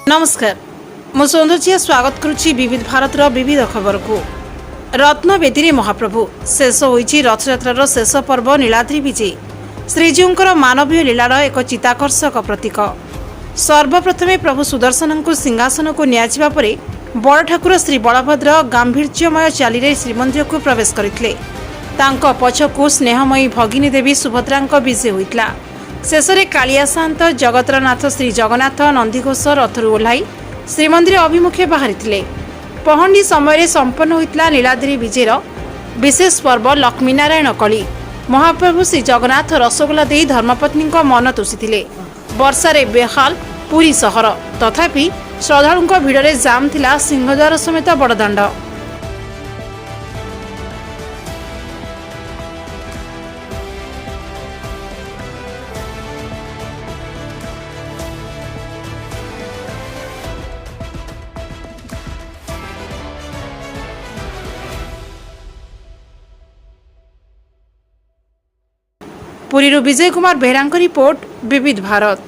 नमस्कार मु सौंदर्य स्वागत करुच्ची विविध भारतर विविध खबर को रत्नवेदी महाप्रभु शेष होईची रथयात्रार शेष पर्व नीलाद्री विजे श्रीजीउंकर मानवीय लीलार एक चित्ताकर्षक प्रतीक। सर्वप्रथमे प्रभु सुदर्शन को सिंहासन को नियाजिबा परे बड़ ठाकुर श्री बलभद्र गांभीर्यमय चाली श्रीमंदिर को प्रवेश करथिले। तांको पछकु स्नेहमयी भगिनी देवी सुभद्रांक विजय होइतला। शेषरे कालिया सान्त जगतरनाथ श्री जगन्नाथ नंदीघोष रथरु ओह्लाई श्रीमंदिर अभिमुखे बाहरी। पहंडी समय संपन्न होइतला नीलाद्री विजेर विशेष पर्व लक्ष्मीनारायण कली। महाप्रभु श्री जगन्नाथ रसगोला दे धर्मपत्नी मन तोषिथिले। वर्षारे बेहाल पुरी सहर, तथापि श्रद्धालुंक भिड़रे जाम थिला सिंहद्वार समेत बड़दाण्ड। पुरीରୁ विजय कुमार बेहरांक रिपोर्ट विविध भारत।